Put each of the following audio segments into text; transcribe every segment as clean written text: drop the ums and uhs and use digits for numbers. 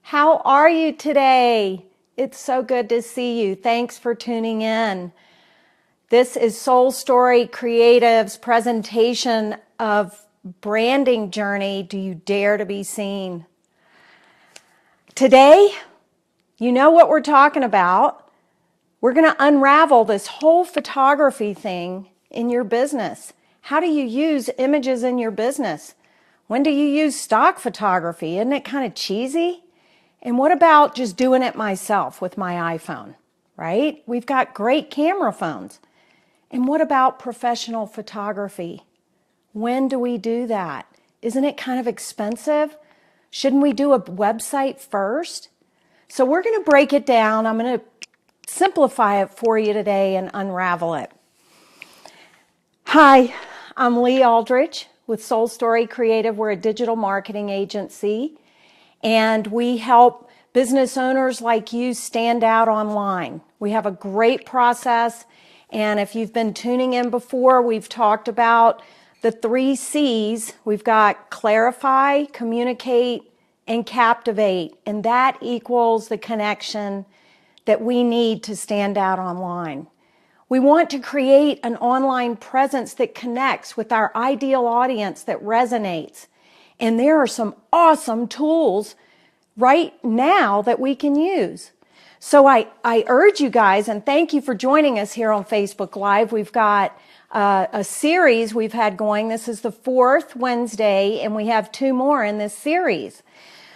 How are you today? It's so good to see you. Thanks for tuning in. This is Soul Story Creative's presentation of branding journey. Do you dare to be seen? Today, you know what we're talking about. We're going to unravel this whole photography thing in your business. How do you use images in your business? When do you use stock photography? Isn't it kind of cheesy? And what about just doing it myself with my iPhone, right? We've got great camera phones. And what about professional photography? When do we do that? Isn't it kind of expensive? Shouldn't we do a website first? So we're going to break it down. I'm going to simplify it for you today and unravel it. Hi, I'm Lee Aldridge with Soul Story Creative. We're a digital marketing agency. And we help business owners like you stand out online. We have a great process. And if you've been tuning in before, we've talked about the 3 C's. We've got clarify, communicate, and captivate. And that equals the connection that we need to stand out online. We want to create an online presence that connects with our ideal audience that resonates. And there are some awesome tools right now that we can use. So I urge you guys, and thank you for joining us here on Facebook Live. We've got a series we've had going. This is the 4th Wednesday, and we have 2 more in this series.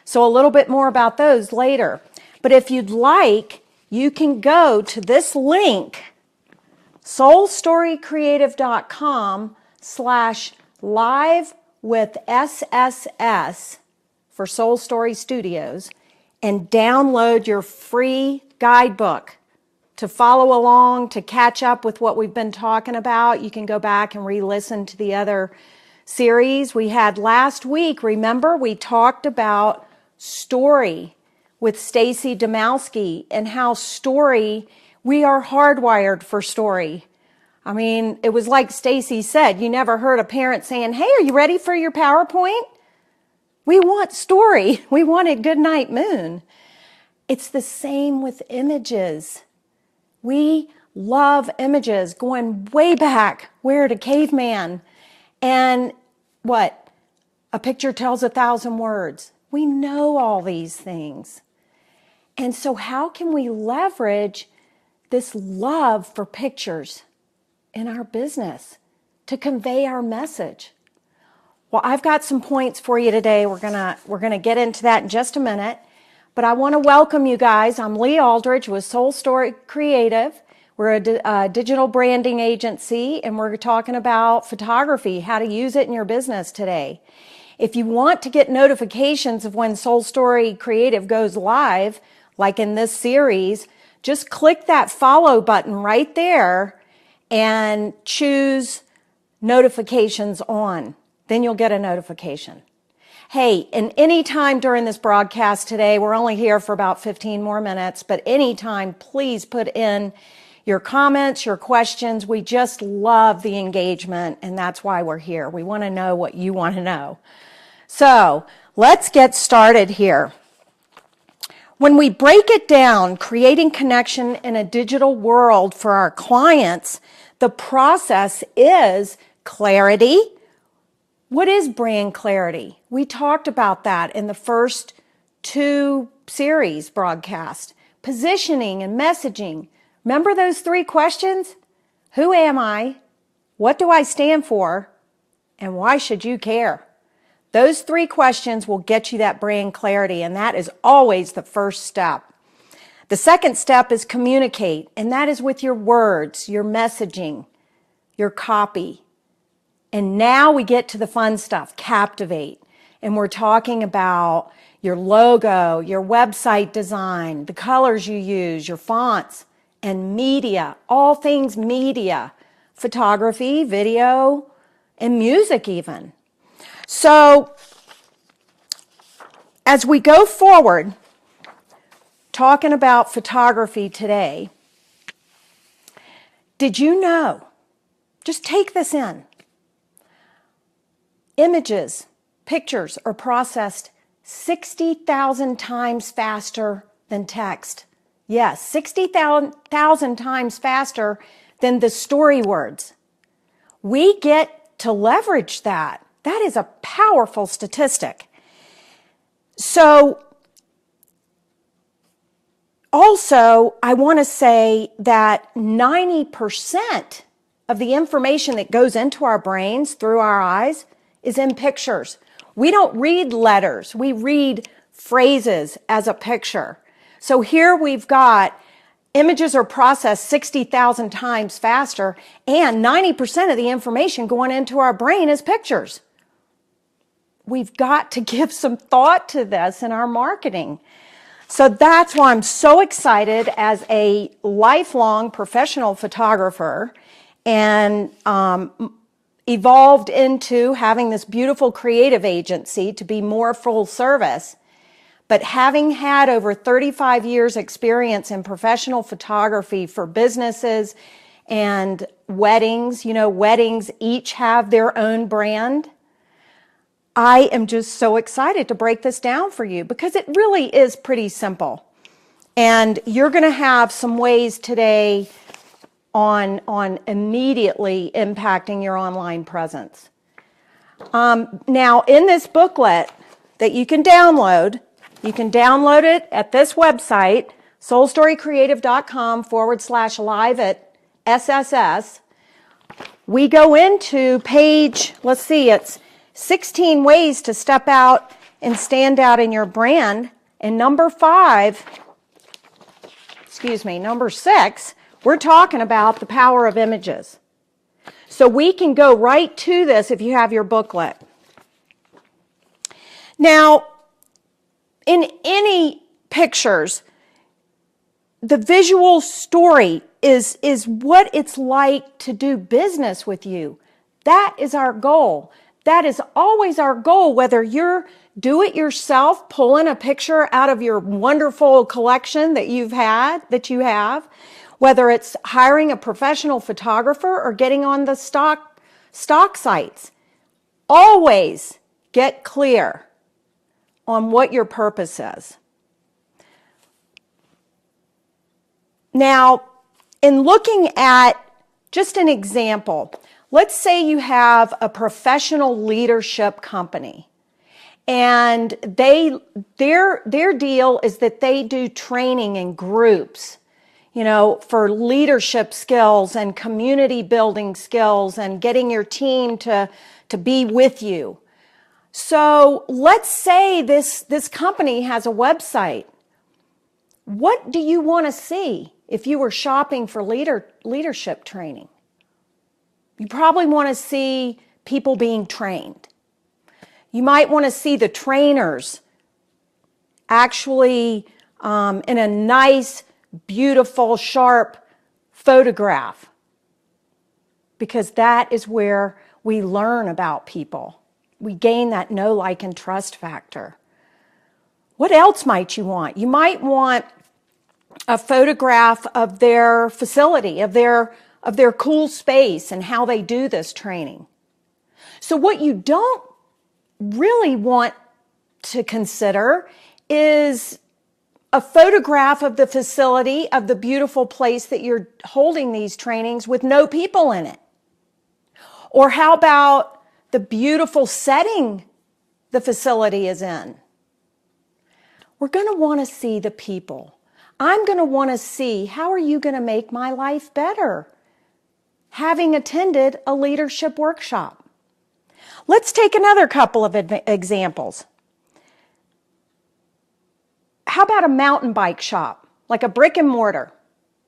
So a little bit more about those later. But if you'd like, you can go to this link, soulstorycreative.com/live with SSS for Soul Story Studios and download your free guidebook to follow along, to catch up with what we've been talking about. You can go back and re-listen to the other series we had last week. Remember, we talked about story with Stacy Domowski and how story, we are hardwired for story. I mean, it was like Stacy said, you never heard a parent saying, "Hey, are you ready for your PowerPoint?" We want story. We wanted Goodnight Moon. It's the same with images. We love images going way back, where to caveman. And what? A picture tells 1,000 words. We know all these things. And so how can we leverage this love for pictures in our business to convey our message? Well, I've got some points for you today. We're gonna get into that in just a minute. But I want to welcome you guys. I'm Lee Aldridge with Soul Story Creative. We're a digital branding agency, and we're talking about photography, how to use it in your business today. If you want to get notifications of when Soul Story Creative goes live, like in this series, just click that follow button right there and choose notifications on. Then you'll get a notification. Hey, and any time during this broadcast today, we're only here for about 15 more minutes, but anytime, please put in your comments, your questions. We just love the engagement, and that's why we're here. We want to know what you want to know. So let's get started here. When we break it down, creating connection in a digital world for our clients, the process is clarity. What is brand clarity? We talked about that in the first 2 series broadcast. Positioning and messaging. Remember those 3 questions? Who am I? What do I stand for? And why should you care? Those 3 questions will get you that brand clarity, and that is always the first step. The second step is communicate, and that is with your words, your messaging, your copy. And now we get to the fun stuff, captivate. And we're talking about your logo, your website design, the colors you use, your fonts, and media, all things media, photography, video, and music even. So as we go forward, talking about photography today, did you know, just take this in, images, pictures are processed 60,000 times faster than text. Yes, 60,000 times faster than the story words. We get to leverage that. That is a powerful statistic. So, also, I want to say that 90% of the information that goes into our brains through our eyes is in pictures. We don't read letters. We read phrases as a picture. So here we've got images are processed 60,000 times faster, and 90% of the information going into our brain is pictures. We've got to give some thought to this in our marketing. So that's why I'm so excited as a lifelong professional photographer and evolved into having this beautiful creative agency to be more full service. But having had over 35 years experience in professional photography for businesses and weddings, weddings each have their own brand. I am just so excited to break this down for you because it really is pretty simple. And you're going to have some ways today on immediately impacting your online presence. Now, in this booklet that you can download it at this website, soulstorycreative.com/live@SSS. We go into page, let's see, it's 16 ways to step out and stand out in your brand. And number 6, we're talking about the power of images. So we can go right to this if you have your booklet. Now, in any pictures, the visual story is what it's like to do business with you. That is our goal. That is always our goal, whether you're do it yourself, pulling a picture out of your wonderful collection that you have, whether it's hiring a professional photographer or getting on the stock sites. Always get clear on what your purpose is. Now, in looking at just an example, let's say you have a professional leadership company and their deal is that they do training in groups, for leadership skills and community building skills and getting your team to be with you. So let's say this company has a website. What do you want to see if you were shopping for leadership training? You probably want to see people being trained. You might want to see the trainers actually in a nice, beautiful, sharp photograph, because that is where we learn about people. We gain that know, like, and trust factor. What else might you want? You might want a photograph of their facility, of their cool space and how they do this training. So what you don't really want to consider is a photograph of the facility, of the beautiful place that you're holding these trainings with no people in it. Or how about the beautiful setting the facility is in? We're going to want to see the people. I'm going to want to see, how are you going to make my life better? Having attended a leadership workshop. Let's take another couple of examples. How about a mountain bike shop, like a brick and mortar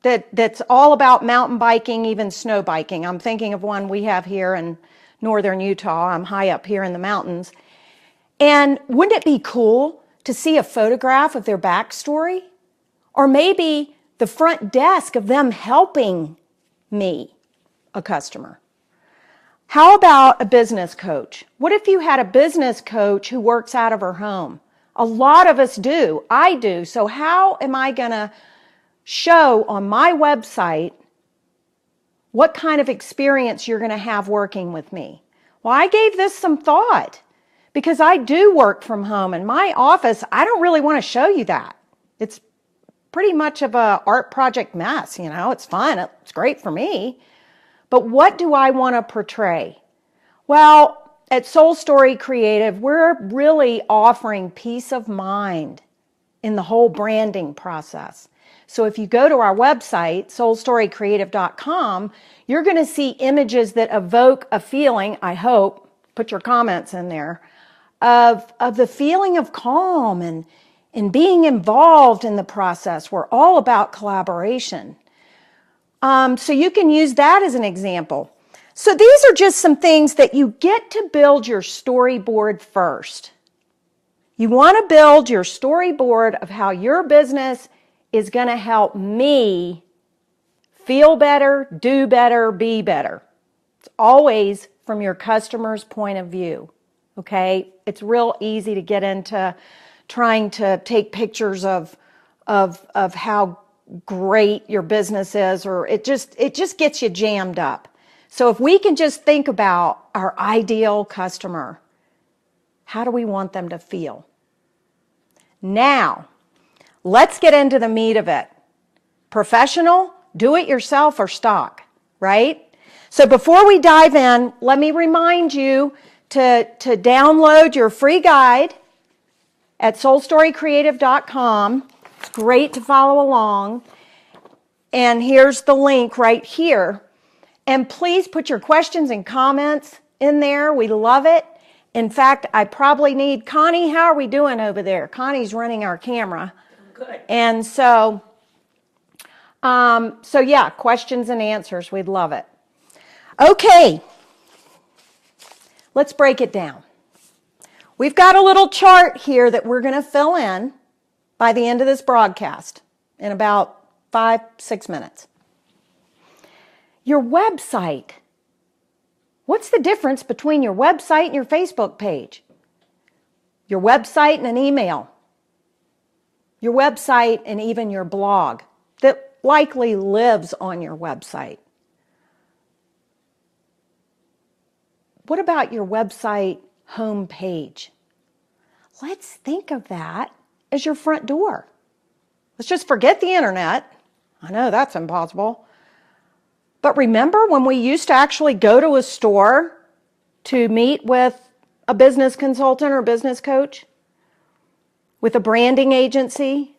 that's all about mountain biking, even snow biking? I'm thinking of one we have here in northern Utah. I'm high up here in the mountains. And wouldn't it be cool to see a photograph of their backstory? Or maybe the front desk of them helping me, a customer. How about a business coach? What if you had a business coach who works out of her home? A lot of us do. I do. So how am I going to show on my website what kind of experience you're going to have working with me? Well, I gave this some thought because I do work from home. In my office, I don't really want to show you that. It's pretty much of a art project mess, you know. It's fun. It's great for me. But what do I want to portray? Well, at Soul Story Creative, we're really offering peace of mind in the whole branding process. So if you go to our website, soulstorycreative.com, you're going to see images that evoke a feeling, I hope, put your comments in there, of the feeling of calm and being involved in the process. We're all about collaboration. So you can use that as an example. So these are just some things that you get to build your storyboard first. You want to build your storyboard of how your business is going to help me feel better, do better, be better. It's always from your customer's point of view, okay? It's real easy to get into trying to take pictures of how great your business is, or it just gets you jammed up. So if we can just think about our ideal customer, how do we want them to feel? Now, let's get into the meat of it. Professional, do it yourself, or stock, right? So before we dive in, let me remind you to download your free guide at soulstorycreative.com. It's great to follow along. And here's the link right here. And please put your questions and comments in there. We love it. In fact, I probably need Connie. How are we doing over there? Connie's running our camera. Good. And so yeah, questions and answers. We'd love it. Okay. Let's break it down. We've got a little chart here that we're going to fill in by the end of this broadcast in about 5-6 minutes. Your website. What's the difference between your website and your Facebook page? Your website and an email. Your website and even your blog that likely lives on your website. What about your website homepage? Let's think of that as your front door. Let's just forget the internet. I know that's impossible. But remember when we used to actually go to a store to meet with a business consultant or business coach, with a branding agency?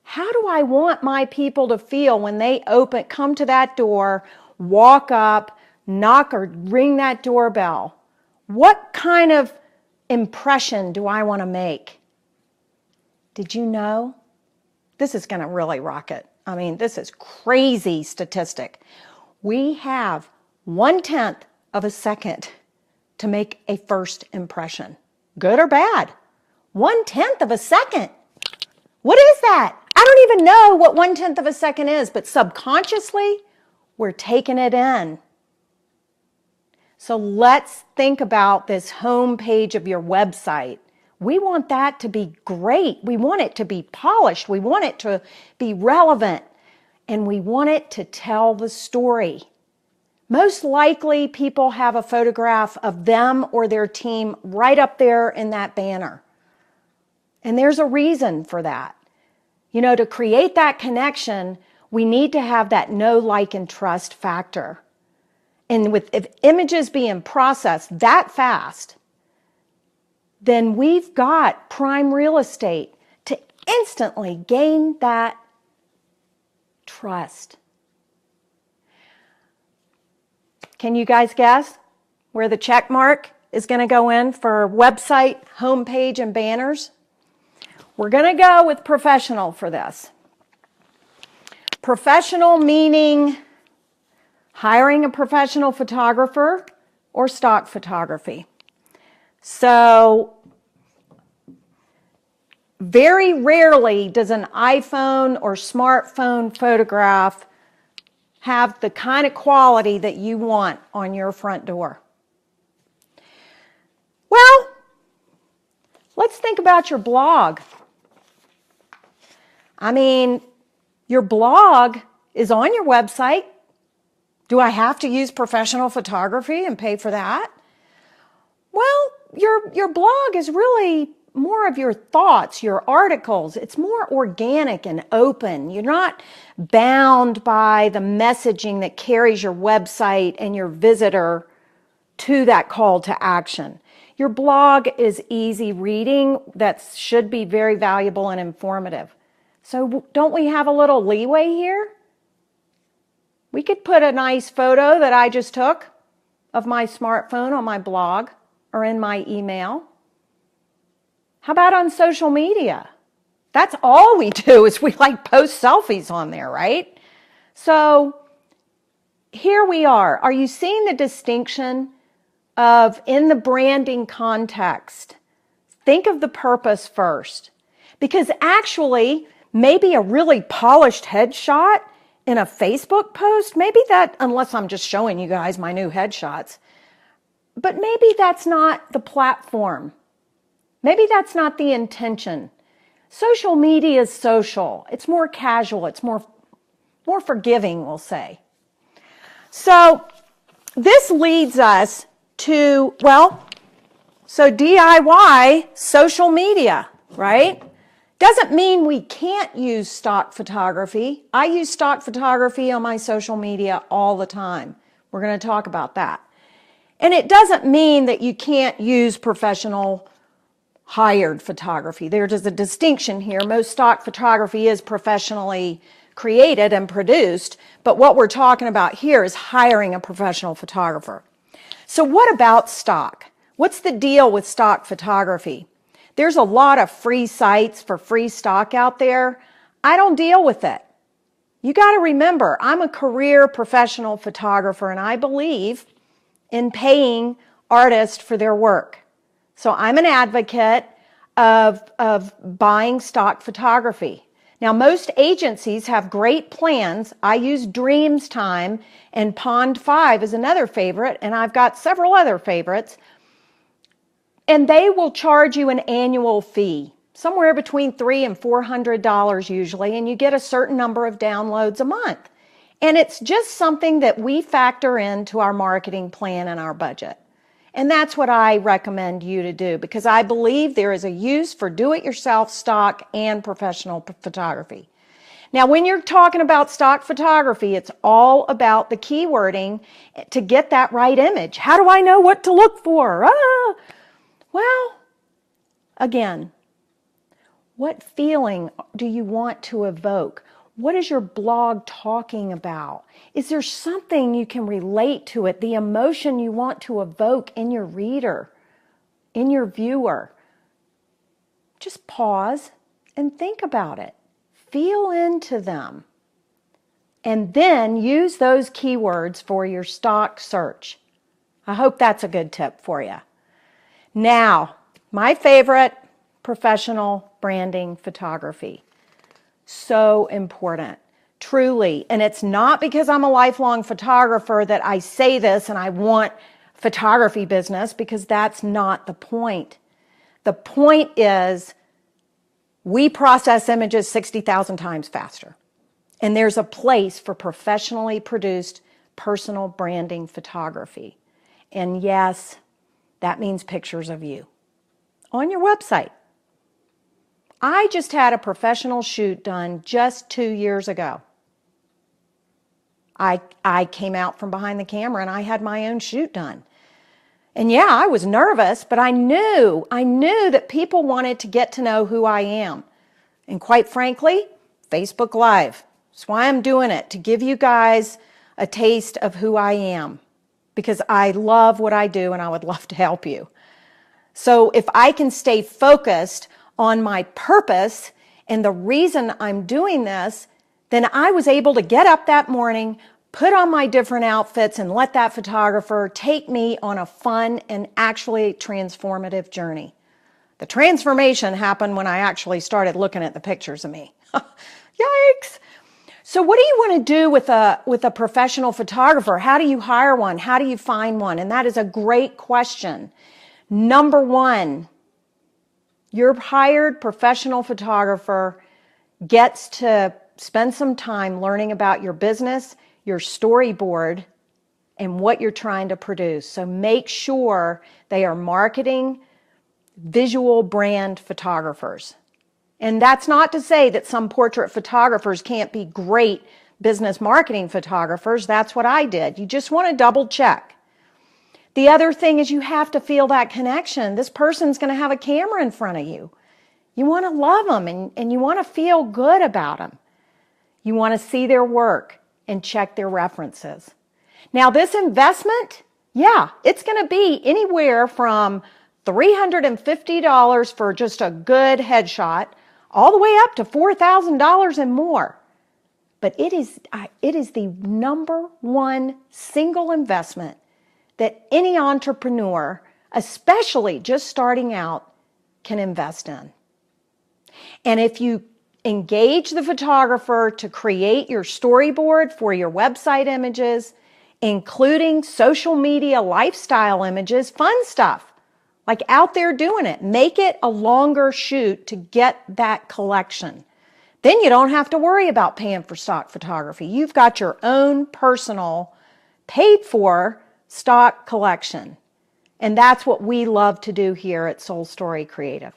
How do I want my people to feel when they come to that door, walk up, knock or ring that doorbell? What kind of impression do I want to make? Did you know? This is going to really rock it. I mean, this is crazy statistic. We have 1/10 of a second to make a first impression, good or bad. 1/10 of a second. What is that? I don't even know what 1/10 of a second is, but subconsciously, we're taking it in. So let's think about this home page of your website. We want that to be great. We want it to be polished. We want it to be relevant. And we want it to tell the story. Most likely, people have a photograph of them or their team right up there in that banner. And there's a reason for that. You know, to create that connection, we need to have that know, like, and trust factor. And if images being processed that fast, then we've got prime real estate to instantly gain that trust. Can you guys guess where the check mark is going to go in for website, homepage, and banners? We're going to go with professional for this. Professional meaning hiring a professional photographer or stock photography. So very rarely does an iPhone or smartphone photograph have the kind of quality that you want on your front door. Well, let's think about your blog. I mean, your blog is on your website. Do I have to use professional photography and pay for that? Well, your blog is really more of your thoughts, your articles. It's more organic and open. You're not bound by the messaging that carries your website and your visitor to that call to action. Your blog is easy reading that should be very valuable and informative. So don't we have a little leeway here? We could put a nice photo that I just took of my smartphone on my blog or in my email. How about on social media? That's all we do is we post selfies on there, right? So here we are. Are you seeing the distinction of in the branding context? Think of the purpose first. Because actually, maybe a really polished headshot in a Facebook post, maybe that, unless I'm just showing you guys my new headshots, but maybe that's not the platform. Maybe that's not the intention. Social media is social. It's more casual. It's more forgiving, we'll say. So this leads us to, so DIY social media, right? Doesn't mean we can't use stock photography. I use stock photography on my social media all the time. We're going to talk about that. And it doesn't mean that you can't use professional hired photography. There's a distinction here. Most stock photography is professionally created and produced, but what we're talking about here is hiring a professional photographer. So what about stock? What's the deal with stock photography? There's a lot of free sites for free stock out there. I don't deal with it. You got to remember, I'm a career professional photographer and I believe in paying artists for their work. So I'm an advocate of buying stock photography. Now, most agencies have great plans. I use Dreamstime, and Pond5 is another favorite, and I've got several other favorites. And they will charge you an annual fee, somewhere between $300 and $400 usually, and you get a certain number of downloads a month. And it's just something that we factor into our marketing plan and our budget. And that's what I recommend you to do because I believe there is a use for do-it-yourself stock and professional photography. Now, when you're talking about stock photography, it's all about the keywording to get that right image. How do I know what to look for? Well, again, what feeling do you want to evoke? What is your blog talking about? Is there something you can relate to it, the emotion you want to evoke in your reader, in your viewer? Just pause and think about it. Feel into them. And then use those keywords for your stock search. I hope that's a good tip for you. Now, my favorite, professional branding photography. So important, truly. And it's not because I'm a lifelong photographer that I say this and I want photography business, because that's not the point. The point is we process images 60,000 times faster. And there's a place for professionally produced personal branding photography. And yes, that means pictures of you on your website. I just had a professional shoot done just 2 years ago. I came out from behind the camera and I had my own shoot done. And yeah, I was nervous, but I knew that people wanted to get to know who I am. And quite frankly, Facebook Live. That's why I'm doing it, to give you guys a taste of who I am. Because I love what I do and I would love to help you. So if I can stay focused on my purpose and the reason I'm doing this, then I was able to get up that morning, put on my different outfits, and let that photographer take me on a fun and actually transformative journey. The transformation happened when I actually started looking at the pictures of me. Yikes! So what do you want to do with a professional photographer? How do you hire one? How do you find one? And that is a great question. Number one, your hired professional photographer gets to spend some time learning about your business, your storyboard, and what you're trying to produce. So make sure they are marketing visual brand photographers. And that's not to say that some portrait photographers can't be great business marketing photographers. That's what I did. You just want to double check. The other thing is you have to feel that connection. This person's going to have a camera in front of you. You want to love them and you want to feel good about them. You want to see their work and check their references. Now, this investment, yeah, it's going to be anywhere from $350 for just a good headshot all the way up to $4,000 and more. But it is the number one single investment that any entrepreneur, especially just starting out, can invest in. And if you engage the photographer to create your storyboard for your website images, including social media lifestyle images, fun stuff, like out there doing it, make it a longer shoot to get that collection. Then you don't have to worry about paying for stock photography. You've got your own personal, paid for stock collection. And that's what we love to do here at Soul Story Creative.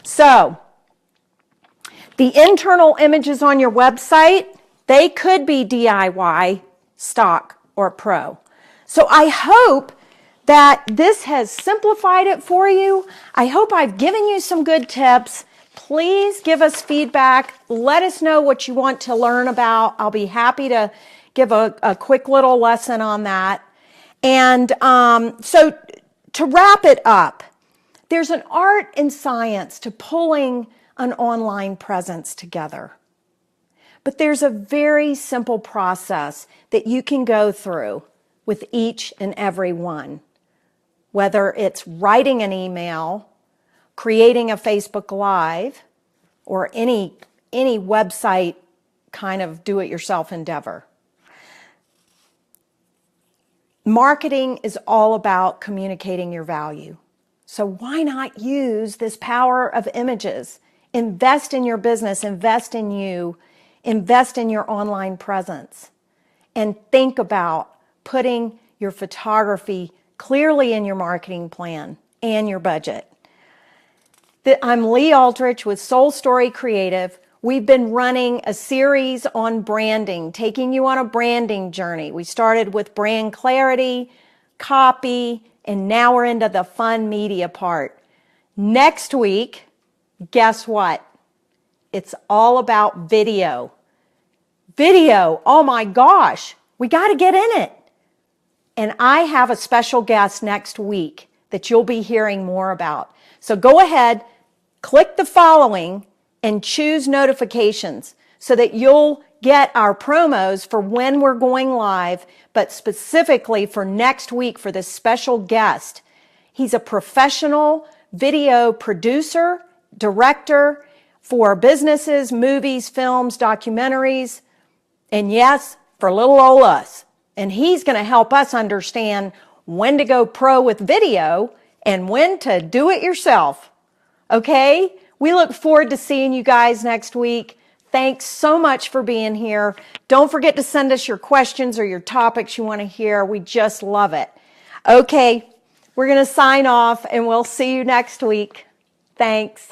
So, the internal images on your website, they could be DIY, stock, or pro. So I hope that this has simplified it for you. I hope I've given you some good tips. Please give us feedback. Let us know what you want to learn about. I'll be happy to give a quick little lesson on that. And so to wrap it up, there's an art and science to pulling an online presence together. But there's a very simple process that you can go through with each and every one. Whether it's writing an email, creating a Facebook Live, or any website kind of do-it-yourself endeavor. Marketing is all about communicating your value. So why not use this power of images? Invest in your business, invest in you, invest in your online presence, and think about putting your photography clearly in your marketing plan and your budget. I'm Lee Aldrich with Soul Story Creative. We've been running a series on branding, taking you on a branding journey. We started with brand clarity, copy, and now we're into the fun media part. Next week, guess what? It's all about video. Video, oh my gosh, we got to get in it. And I have a special guest next week that you'll be hearing more about. So go ahead, click the following and choose notifications so that you'll get our promos for when we're going live, but specifically for next week for this special guest. He's a professional video producer, director for businesses, movies, films, documentaries, and yes, for little old us. And he's going to help us understand when to go pro with video and when to do it yourself. Okay? We look forward to seeing you guys next week. Thanks so much for being here. Don't forget to send us your questions or your topics you want to hear. We just love it. Okay, we're going to sign off and we'll see you next week. Thanks.